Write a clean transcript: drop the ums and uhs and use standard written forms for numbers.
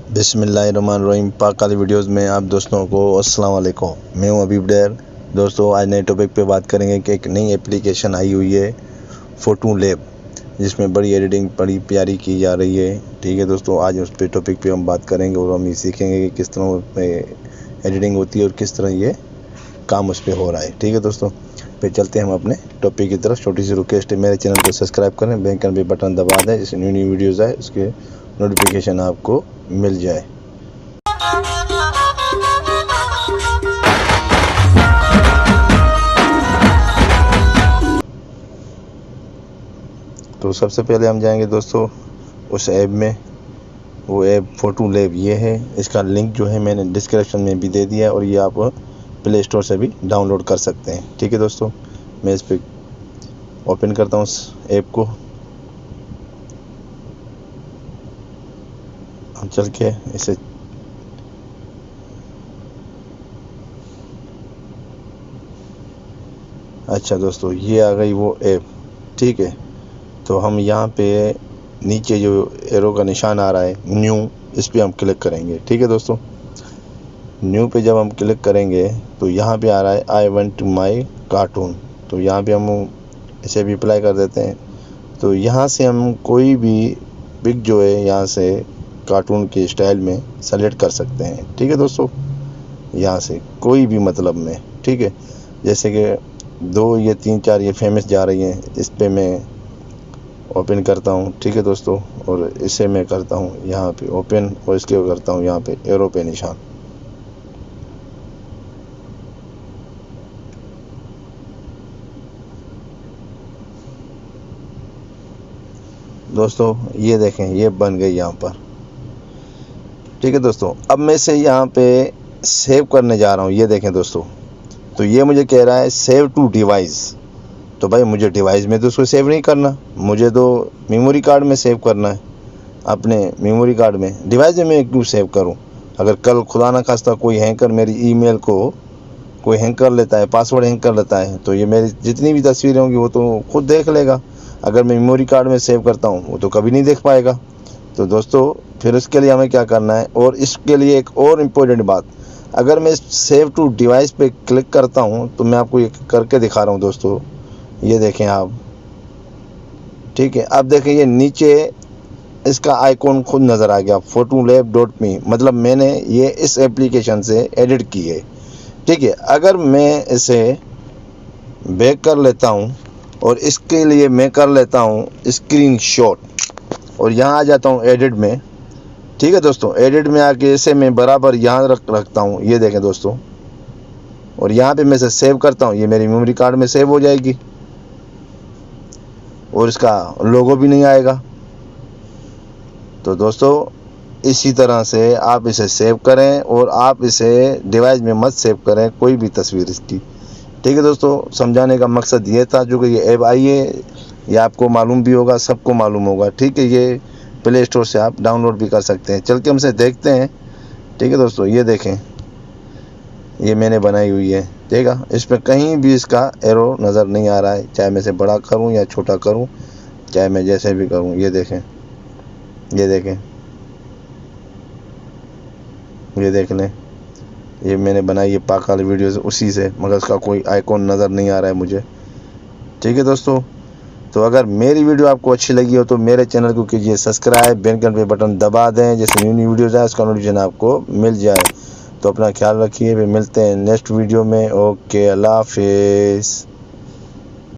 बिस्मिल्लाहिर्रहमानिर्रहीम। पाक वाली वीडियोज़ में आप दोस्तों को अस्सलाम वालेकुम। मैं हूं अबीब डेर। दोस्तों आज नए टॉपिक पे बात करेंगे कि एक नई एप्लीकेशन आई हुई है फ़ोटो लैब, जिसमें बड़ी एडिटिंग बड़ी प्यारी की जा रही है। ठीक है दोस्तों, आज उस पे टॉपिक पे हम बात करेंगे और हम ये सीखेंगे कि किस तरह उसमें एडिटिंग होती है और किस तरह ये काम उस पर हो रहा है। ठीक है दोस्तों, पे चलते हैं हम अपने टॉपिक की तरफ। छोटी सी रिक्वेस्ट है, मेरे चैनल को सब्सक्राइब करें, बेल आइकन पे बटन दबा दें, जिससे न्यू वीडियोज़ आए उसके नोटिफिकेशन आपको मिल जाए। तो सबसे पहले हम जाएंगे दोस्तों उस ऐप में। वो ऐप फ़ोटो लैब ये है। इसका लिंक जो है मैंने डिस्क्रिप्शन में भी दे दिया है और ये आप प्ले स्टोर से भी डाउनलोड कर सकते हैं। ठीक है दोस्तों, मैं इस पर ओपन करता हूँ उस ऐप को। हम चल के इसे अच्छा दोस्तों, ये आ गई वो ऐप। ठीक है, तो हम यहाँ पे नीचे जो एरो का निशान आ रहा है न्यू, इस पर हम क्लिक करेंगे। ठीक है दोस्तों, न्यू पे जब हम क्लिक करेंगे तो यहाँ पे आ रहा है आई वांट माई कार्टून। तो यहाँ पे हम इसे भी अप्लाई कर देते हैं। तो यहाँ से हम कोई भी पिक जो है यहाँ से कार्टून के स्टाइल में सेलेक्ट कर सकते हैं। ठीक है दोस्तों, यहाँ से कोई भी मतलब में। ठीक है, जैसे कि 2 या 3 4 ये फेमस जा रही हैं, इस पे मैं ओपन करता हूँ। ठीक है दोस्तों, और इसे मैं करता हूँ यहाँ पे ओपन और इसके करता हूँ यहाँ पे एरो पे निशान। दोस्तों ये देखें, ये बन गई यहाँ पर। ठीक है दोस्तों, अब मैं इसे यहाँ पे सेव करने जा रहा हूँ। ये देखें दोस्तों, तो ये मुझे कह रहा है सेव टू डिवाइस। तो भाई मुझे डिवाइस में तो उसको सेव नहीं करना, मुझे तो मेमोरी कार्ड में सेव करना है। अपने मेमोरी कार्ड में, डिवाइस में मैं क्यों सेव करूं? अगर कल खुदा ना खास्ता कोई हैकर मेरी ईमेल को कोई हैक कर लेता है, पासवर्ड हैक कर लेता है, तो ये मेरी जितनी भी तस्वीरें होंगी वो तो खुद देख लेगा। अगर मैं मेमोरी कार्ड में सेव करता हूँ वो तो कभी नहीं देख पाएगा। तो दोस्तों फिर उसके लिए हमें क्या करना है, और इसके लिए एक और इम्पोर्टेंट बात, अगर मैं सेव टू डिवाइस पे क्लिक करता हूँ तो मैं आपको ये करके दिखा रहा हूँ दोस्तों। ये देखें आप। ठीक है, अब देखें ये नीचे इसका आइकॉन खुद नज़र आ गया, photolab.me, मतलब मैंने ये इस एप्लीकेशन से एडिट की है। ठीक है, अगर मैं इसे बैक कर लेता हूँ और इसके लिए मैं कर लेता हूँ स्क्रीनशॉट और यहाँ आ जाता हूँ एडिट में। ठीक है दोस्तों, एडिट में आके इसे मैं बराबर यहाँ रखता हूँ। ये देखें दोस्तों, और यहाँ पे मैं इसे सेव करता हूँ, ये मेरी मेमोरी कार्ड में सेव हो जाएगी और इसका लोगो भी नहीं आएगा। तो दोस्तों इसी तरह से आप इसे सेव करें और आप इसे डिवाइस में मत सेव करें कोई भी तस्वीर इसकी। ठीक है दोस्तों, समझाने का मकसद ये था, जो कि ये ऐप आई है ये आपको मालूम भी होगा, सबको मालूम होगा। ठीक है, ये प्ले स्टोर से आप डाउनलोड भी कर सकते हैं। चल के हम इसे देखते हैं। ठीक है दोस्तों, ये देखें, ये मैंने बनाई हुई है। ठीक है, इस पर कहीं भी इसका एरो नज़र नहीं आ रहा है, चाहे मैं इसे बड़ा करूं या छोटा करूं, चाहे मैं जैसे भी करूं। ये देखें, ये देखें, ये देख लें, ये मैंने बनाई है पाक वाली वीडियो से उसी से, मगर उसका कोई आइकॉन नज़र नहीं आ रहा है मुझे। ठीक है दोस्तों, तो अगर मेरी वीडियो आपको अच्छी लगी हो तो मेरे चैनल को कीजिए सब्सक्राइब, बेल आइकन पे बटन दबा दें, जैसे न्यू वीडियोज़ आए उसका नोटिफिकेशन आपको मिल जाए। तो अपना ख्याल रखिए, फिर मिलते हैं नेक्स्ट वीडियो में। ओके, अल्लाह हाफिज़।